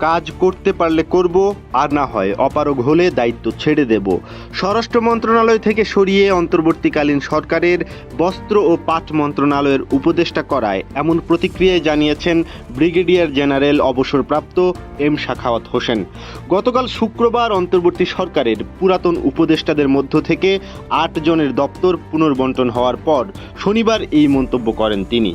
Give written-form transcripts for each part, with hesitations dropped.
কাজ করতে পারলে করব, আর না হয় অপারগ হলে দায়িত্ব ছেড়ে দেব। স্বরাষ্ট্র মন্ত্রণালয় থেকে সরিয়ে অন্তর্বর্তীকালীন সরকারের বস্ত্র ও পাট মন্ত্রণালয়ের উপদেষ্টা করায় এমন প্রতিক্রিয়ায় জানিয়েছেন ব্রিগেডিয়ার জেনারেল অবসরপ্রাপ্ত এম সাখাওয়াত হোসেন। গতকাল শুক্রবার অন্তর্বর্তী সরকারের পুরাতন উপদেষ্টাদের মধ্য থেকে ৮ জনের দপ্তর পুনর্বণ্টন হওয়ার পর শনিবার এই মন্তব্য করেন তিনি।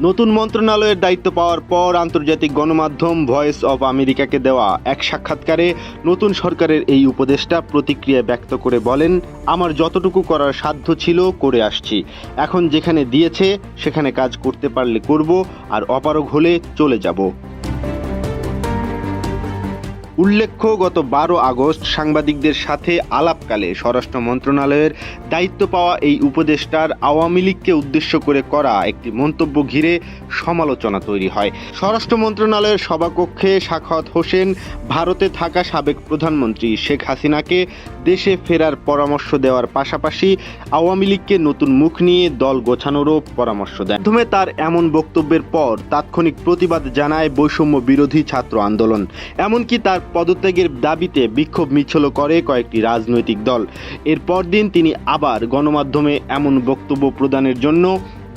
নতুন মন্ত্রণালয়ের দায়িত্ব পাওয়ার পর আন্তর্জাতিক গণমাধ্যম ভয়েস অব আমেরিকাকে দেওয়া এক সাক্ষাৎকারে নতুন সরকারের এই উপদেষ্টা প্রতিক্রিয়া ব্যক্ত করে বলেন, আমার যতটুকু করার সাধ্য ছিল করে আসছি। এখন যেখানে দিয়েছে সেখানে কাজ করতে পারলে করব, আর অপারগ হলে চলে যাব। উল্লেখ্য, গত 12 আগস্ট সাংবাদিকদের সাথে আলাপকালে স্বরাষ্ট্র মন্ত্রণালয়ের দায়িত্ব পাওয়া এই উপদেষ্টার আওয়ামী লীগকে উদ্দেশ্য করে করা একটি মন্তব্য ঘিরে সমালোচনা তৈরি হয়। স্বরাষ্ট্র মন্ত্রণালয়ের সভাকক্ষে সাখাওয়াত হোসেন ভারতে থাকা সাবেক প্রধানমন্ত্রী শেখ হাসিনাকে দেশে ফেরার পরামর্শ দেওয়ার পাশাপাশি আওয়ামী লীগকে নতুন মুখ নিয়ে দল গোছানোরও পরামর্শ দেন। প্রথমে তার এমন বক্তব্যের পর তাৎক্ষণিক প্রতিবাদ জানায় বৈষম্য বিরোধী ছাত্র আন্দোলন। এমনকি তার পদত্যাগের দাবিতে বিক্ষোভ মিছিল করে কয়েকটি রাজনৈতিক দল। এর পরদিন তিনি আবার গণমাধ্যমে এমন বক্তব্য প্রদানের জন্য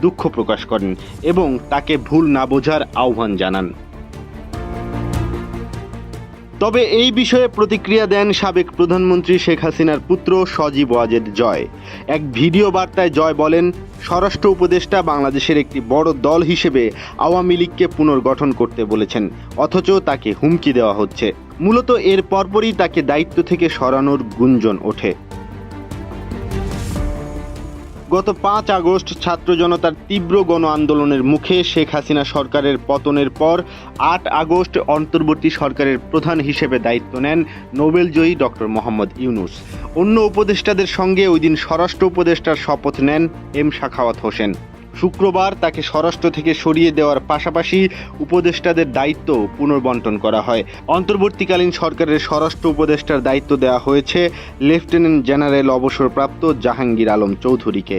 দুঃখ প্রকাশ করেন এবং তাকে ভুল না বোঝার আহ্বান জানান। তবে এই বিষয়ে প্রতিক্রিয়া দেন সাবেক প্রধানমন্ত্রী শেখ হাসিনার পুত্র সজীব ওয়াজেদ জয়। এক ভিডিও বার্তায় জয় বলেন, স্বরাষ্ট্র উপদেষ্টা বাংলাদেশের একটি বড় দল হিসেবে আওয়ামী লীগকে পুনর্গঠন করতে বলেছেন, অথচ তাকে হুমকি দেওয়া হচ্ছে। মূলত এর পরপরই তাকে দায়িত্ব থেকে সরানোর গুঞ্জন ওঠে। গত 5 আগস্ট ছাত্র জনতার তীব্র গণ আন্দোলনের মুখে শেখ হাসিনা সরকারের পতনের পর 8 আগস্ট অন্তর্বর্তী সরকারের প্রধান হিসেবে দায়িত্ব নেন নোবেলজয়ী ডক্টর মোহাম্মদ ইউনূস। অন্য উপদেষ্টাদের সঙ্গে ওই দিন স্বরাষ্ট্র উপদেষ্টার শপথ নেন এম সাখাওয়াত হোসেন। শুক্রবার তাকে স্বরাষ্ট্র থেকে সরিয়ে দেওয়ার পাশাপাশি উপদেষ্টাদের দায়িত্ব পুনর্বণ্টন করা হয়। অন্তর্বর্তীকালীন সরকারের স্বরাষ্ট্র উপদেষ্টার দায়িত্ব দেওয়া হয়েছে লেফটেন্যান্ট জেনারেল অবসরপ্রাপ্ত জাহাঙ্গীর আলম চৌধুরীকে।